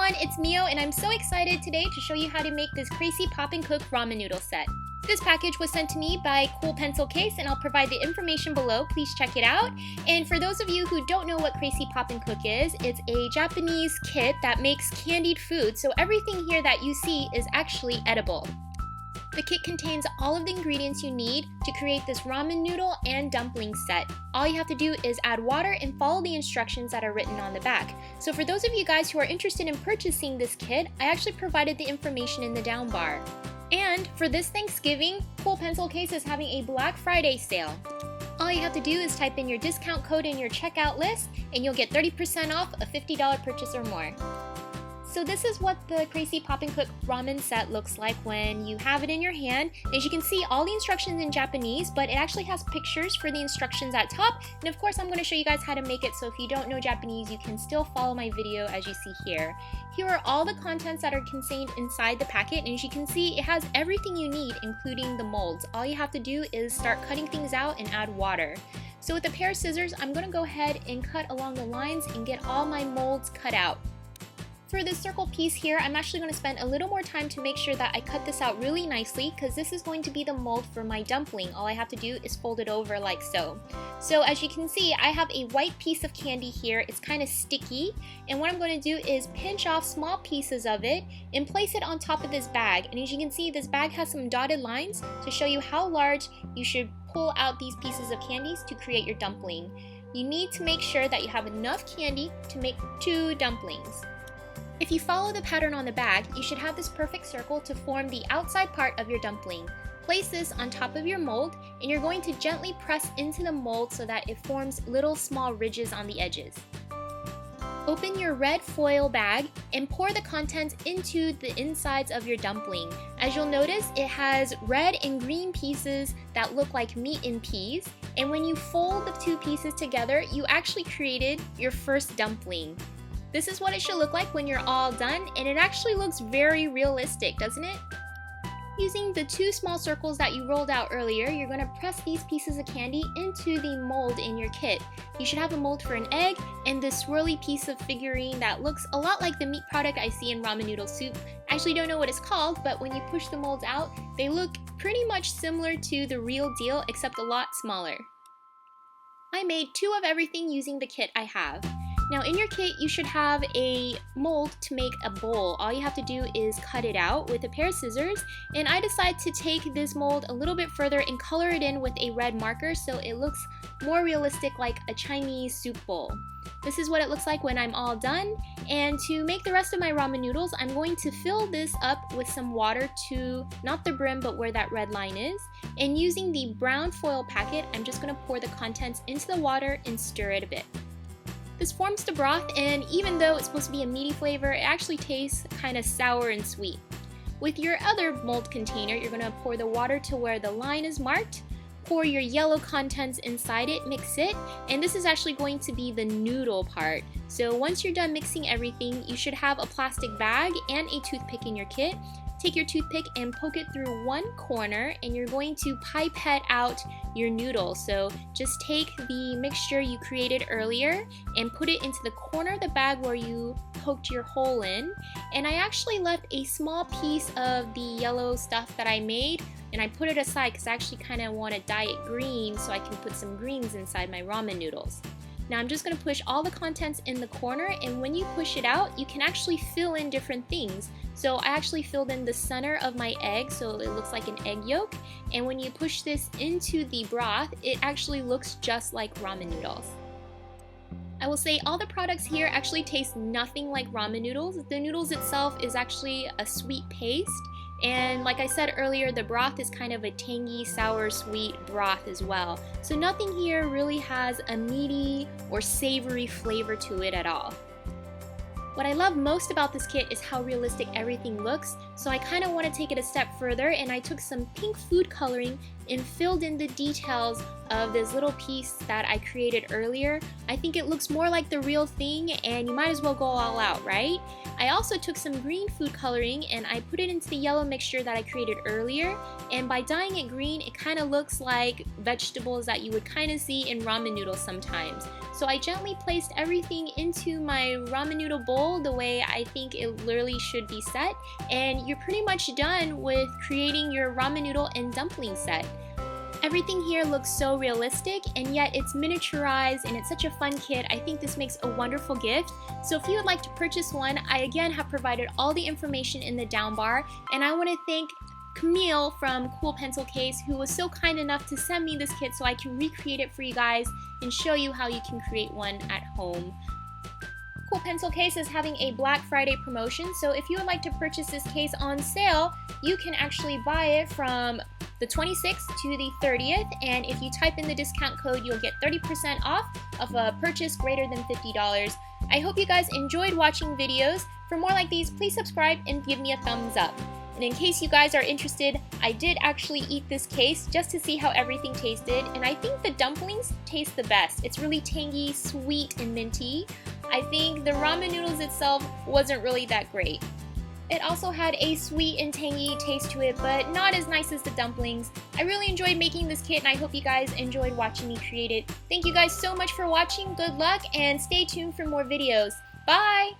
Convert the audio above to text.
everyone, it's Mio and I'm so excited today to show you how to make this Kracie Pop and Cook ramen noodle set. This package was sent to me by Cool Pencil Case and I'll provide the information below, please check it out. And for those of you who don't know what Kracie Pop and Cook is, it's a Japanese kit that makes candied food, so everything here that you see is actually edible. The kit contains all of the ingredients you need to create this ramen noodle and dumpling set. All you have to do is add water and follow the instructions that are written on the back. So for those of you guys who are interested in purchasing this kit, I actually provided the information in the down bar. And for this Thanksgiving, Cool Pencil Case is having a Black Friday sale. All you have to do is type in your discount code in your checkout list and you'll get 30% off a $50 purchase or more. So this is what the Kracie Pop and Cook ramen set looks like when you have it in your hand. As you can see, all the instructions in Japanese, but it actually has pictures for the instructions at top. And of course, I'm going to show you guys how to make it, so if you don't know Japanese, you can still follow my video as you see here. Here are all the contents that are contained inside the packet, and as you can see, it has everything you need, including the molds. All you have to do is start cutting things out and add water. So with a pair of scissors, I'm going to go ahead and cut along the lines and get all my molds cut out. For this circle piece here, I'm actually going to spend a little more time to make sure that I cut this out really nicely because this is going to be the mold for my dumpling. All I have to do is fold it over like so. So as you can see, I have a white piece of candy here. It's kind of sticky, and what I'm going to do is pinch off small pieces of it and place it on top of this bag. And as you can see, this bag has some dotted lines to show you how large you should pull out these pieces of candies to create your dumpling. You need to make sure that you have enough candy to make 2 dumplings. If you follow the pattern on the bag, you should have this perfect circle to form the outside part of your dumpling. Place this on top of your mold, and you're going to gently press into the mold so that it forms little small ridges on the edges. Open your red foil bag and pour the contents into the insides of your dumpling. As you'll notice, it has red and green pieces that look like meat and peas, and when you fold the 2 pieces together, you actually created your first dumpling. This is what it should look like when you're all done, and it actually looks very realistic, doesn't it? Using the 2 small circles that you rolled out earlier, you're going to press these pieces of candy into the mold in your kit. You should have a mold for an egg and this swirly piece of figurine that looks a lot like the meat product I see in ramen noodle soup. I actually don't know what it's called, but when you push the molds out, they look pretty much similar to the real deal, except a lot smaller. I made 2 of everything using the kit I have. Now in your kit, you should have a mold to make a bowl. All you have to do is cut it out with a pair of scissors, and I decided to take this mold a little bit further and color it in with a red marker so it looks more realistic like a Chinese soup bowl. This is what it looks like when I'm all done, and to make the rest of my ramen noodles, I'm going to fill this up with some water to not the brim but where that red line is, and using the brown foil packet, I'm just going to pour the contents into the water and stir it a bit. This forms the broth, and even though it's supposed to be a meaty flavor, it actually tastes kind of sour and sweet. With your other mold container, you're going to pour the water to where the line is marked, pour your yellow contents inside it, mix it, and this is actually going to be the noodle part. So once you're done mixing everything, you should have a plastic bag and a toothpick in your kit. Take your toothpick and poke it through one corner, and you're going to pipette out your noodle. So just take the mixture you created earlier and put it into the corner of the bag where you poked your hole in. And I actually left a small piece of the yellow stuff that I made, and I put it aside because I actually kind of want to dye it green so I can put some greens inside my ramen noodles. Now I'm just going to push all the contents in the corner, and when you push it out, you can actually fill in different things. So I actually filled in the center of my egg so it looks like an egg yolk, and when you push this into the broth, it actually looks just like ramen noodles. I will say all the products here actually taste nothing like ramen noodles. The noodles itself is actually a sweet paste, and like I said earlier, the broth is kind of a tangy, sour, sweet broth as well. So nothing here really has a meaty or savory flavor to it at all. What I love most about this kit is how realistic everything looks, so I kind of want to take it a step further, and I took some pink food coloring and filled in the details of this little piece that I created earlier. I think it looks more like the real thing, and you might as well go all out, right? I also took some green food coloring and I put it into the yellow mixture that I created earlier, and by dyeing it green, it kind of looks like vegetables that you would kind of see in ramen noodles sometimes. So I gently placed everything into my ramen noodle bowl the way I think it literally should be set, and you're pretty much done with creating your ramen noodle and dumpling set. Everything here looks so realistic, and yet it's miniaturized and it's such a fun kit. I think this makes a wonderful gift. So if you would like to purchase one, I again have provided all the information in the down bar, and I want to thank Camille from Cool Pencil Case, who was so kind enough to send me this kit so I can recreate it for you guys and show you how you can create one at home. Cool Pencil Case is having a Black Friday promotion, so if you would like to purchase this case on sale, you can actually buy it from the 26th to the 30th, and if you type in the discount code, you'll get 30% off of a purchase greater than $50. I hope you guys enjoyed watching videos. For more like these, please subscribe and give me a thumbs up. And in case you guys are interested, I did actually eat this case just to see how everything tasted, and I think the dumplings taste the best. It's really tangy, sweet, and minty. I think the ramen noodles itself wasn't really that great. It also had a sweet and tangy taste to it, but not as nice as the dumplings. I really enjoyed making this kit, and I hope you guys enjoyed watching me create it. Thank you guys so much for watching, good luck, and stay tuned for more videos. Bye!